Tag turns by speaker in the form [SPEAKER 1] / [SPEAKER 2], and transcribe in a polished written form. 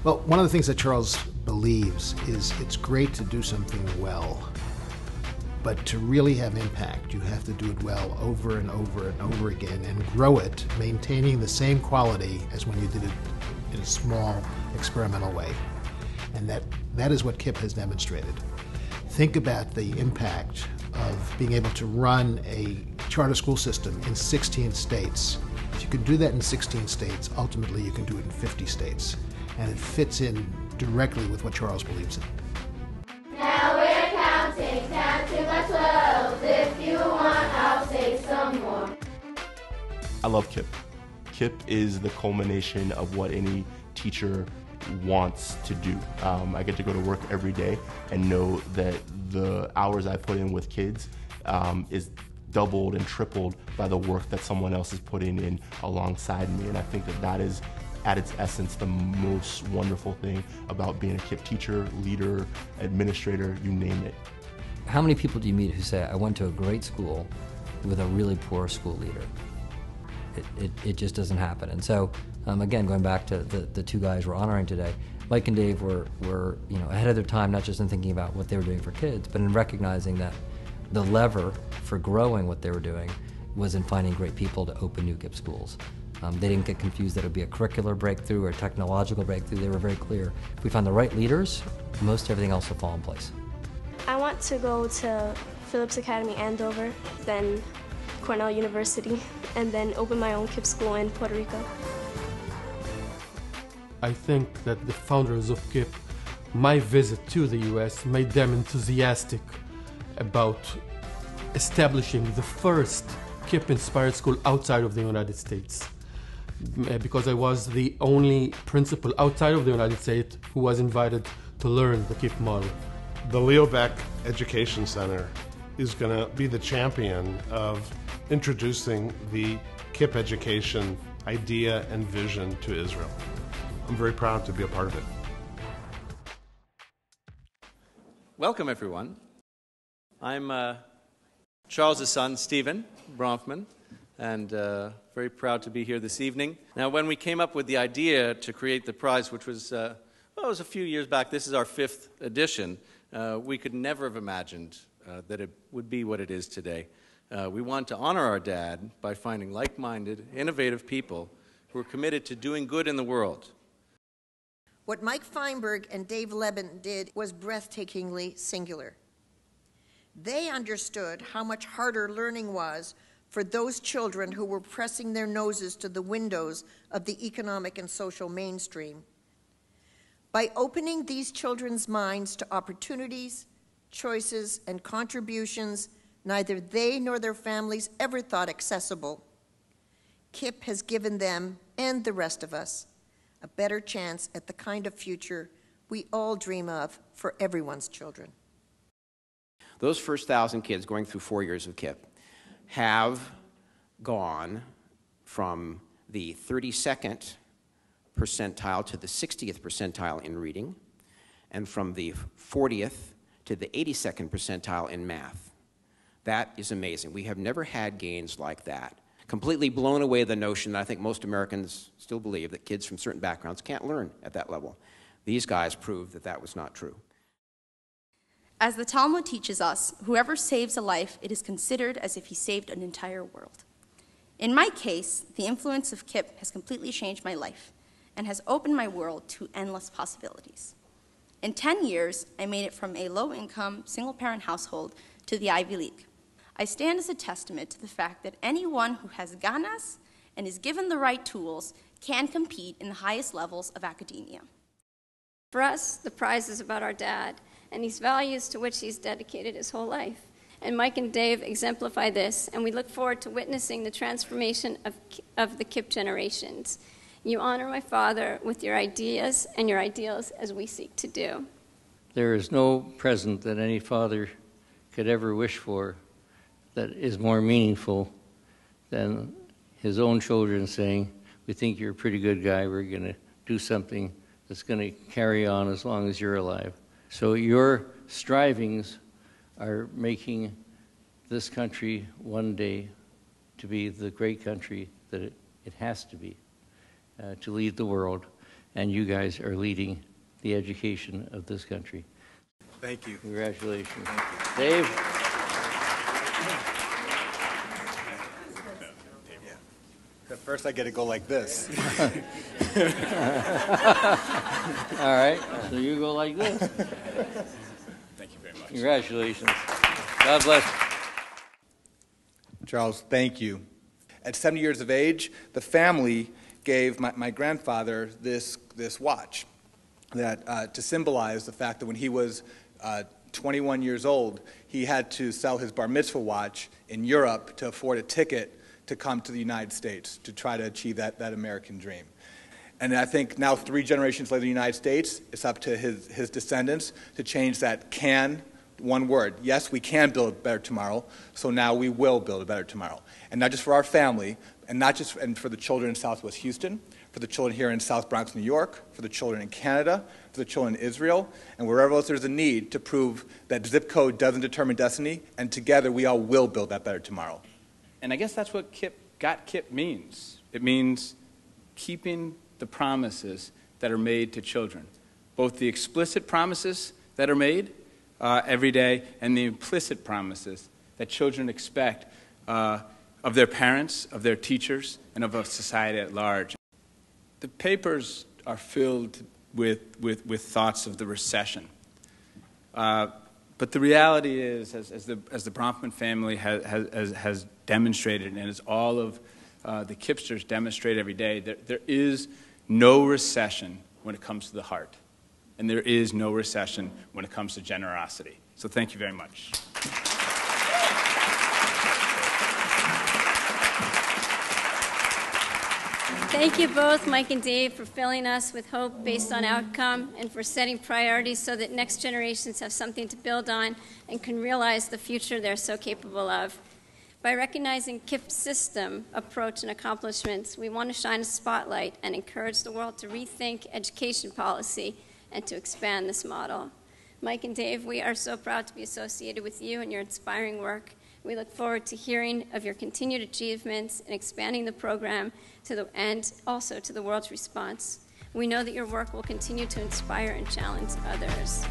[SPEAKER 1] Well, one of the things that Charles believes is it's great to do something well, but to really have impact, you have to do it well over and over and over again and grow it, maintaining the same quality as when you did it in a small experimental way. And that is what KIPP has demonstrated. Think about the impact of being able to run a charter school system in 16 states. If you can do that in 16 states, ultimately you can do it in 50 states. And it fits in directly with what Charles believes in.
[SPEAKER 2] Now we're counting, counting by 12. If you want, I'll say some more.
[SPEAKER 3] I love KIPP. KIPP is the culmination of what any teacher wants to do. I get to go to work every day and know that the hours I put in with kids is doubled and tripled by the work that someone else is putting in alongside me. And I think that that is, at its essence, the most wonderful thing about being a KIPP teacher, leader, administrator, you name it.
[SPEAKER 4] How many people do you meet who say, I went to a great school with a really poor school leader? It just doesn't happen. And so, again, going back to the two guys we're honoring today, Mike and Dave were ahead of their time, not just in thinking about what they were doing for kids, but in recognizing that the lever for growing what they were doing was in finding great people to open new KIPP schools. They didn't get confused that it would be a curricular breakthrough or a technological breakthrough. They were very clear. If we find the right leaders, most everything else will fall in place.
[SPEAKER 5] I want to go to Phillips Academy Andover, then Cornell University, and then open my own KIPP school in Puerto Rico.
[SPEAKER 6] I think that the founders of KIPP, my visit to the US made them enthusiastic about establishing the first KIPP-inspired school outside of the United States. Because I was the only principal outside of the United States who was invited to learn the KIPP model.
[SPEAKER 7] The Leo Baeck Education Center is going to be the champion of introducing the KIPP education idea and vision to Israel. I'm very proud to be a part of it.
[SPEAKER 8] Welcome, everyone. I'm Charles' son, Stephen Bronfman, and very proud to be here this evening. Now, when we came up with the idea to create the prize, which was, it was a few years back, this is our 5th edition, we could never have imagined that it would be what it is today. We want to honor our dad by finding like-minded, innovative people who are committed to doing good in the world.
[SPEAKER 9] What Mike Feinberg and Dave Levin did was breathtakingly singular. They understood how much harder learning was for those children who were pressing their noses to the windows of the economic and social mainstream. By opening these children's minds to opportunities, choices, and contributions neither they nor their families ever thought accessible, KIPP has given them, and the rest of us, a better chance at the kind of future we all dream of for everyone's children.
[SPEAKER 10] Those first 1,000 kids going through 4 years of KIPP have gone from the 32nd percentile to the 60th percentile in reading, and from the 40th to the 82nd percentile in math. That is amazing. We have never had gains like that. Completely blown away the notion that I think most Americans still believe that kids from certain backgrounds can't learn at that level. These guys proved that that was not true.
[SPEAKER 11] As the Talmud teaches us, whoever saves a life, it is considered as if he saved an entire world. In my case, the influence of KIPP has completely changed my life and has opened my world to endless possibilities. In 10 years, I made it from a low-income, single-parent household to the Ivy League. I stand as a testament to the fact that anyone who has ganas and is given the right tools can compete in the highest levels of academia.
[SPEAKER 12] For us, the prize is about our dad and these values to which he's dedicated his whole life. And Mike and Dave exemplify this, and we look forward to witnessing the transformation of the KIPP generations. You honor my father with your ideas and your ideals as we seek to do.
[SPEAKER 13] There is no present that any father could ever wish for that is more meaningful than his own children saying, we think you're a pretty good guy, we're going to do something that's going to carry on as long as you're alive. So your strivings are making this country one day to be the great country that it has to be, to lead the world. and you guys are leading the education of this country.
[SPEAKER 14] Thank you.
[SPEAKER 13] Congratulations.
[SPEAKER 14] Thank you.
[SPEAKER 13] Dave?
[SPEAKER 14] At first I get to go like this.
[SPEAKER 13] All right, so you go like this.
[SPEAKER 14] Thank you very much.
[SPEAKER 13] Congratulations. God bless.
[SPEAKER 14] Charles, thank you. At 70 years of age, the family gave my grandfather this watch that to symbolize the fact that when he was 21 years old, he had to sell his bar mitzvah watch in Europe to afford a ticket to come to the United States to try to achieve that American dream. And I think now 3 generations later in the United States, it's up to his descendants to change that can, one word. Yes, we can build a better tomorrow, so now we will build a better tomorrow. And not just for our family, and not just for the children in Southwest Houston, for the children here in South Bronx, New York, for the children in Canada, for the children in Israel, and wherever else there's a need to prove that zip code doesn't determine destiny, and together we all will build that better tomorrow.
[SPEAKER 15] And I guess that's what KIPP means. It means keeping the promises that are made to children, both the explicit promises that are made every day and the implicit promises that children expect of their parents, of their teachers, and of a society at large. The papers are filled with thoughts of the recession. But the reality is, as the Bronfman family has demonstrated, and as all of the KIPPsters demonstrate every day, there is no recession when it comes to the heart. And there is no recession when it comes to generosity. So thank you very much.
[SPEAKER 12] Thank you both, Mike and Dave, for filling us with hope based on outcome and for setting priorities so that next generations have something to build on and can realize the future they're so capable of. By recognizing KIPP's system, approach, and accomplishments, we want to shine a spotlight and encourage the world to rethink education policy and to expand this model. Mike and Dave, we are so proud to be associated with you and your inspiring work. We look forward to hearing of your continued achievements in expanding the program and also to the world's response. We know that your work will continue to inspire and challenge others.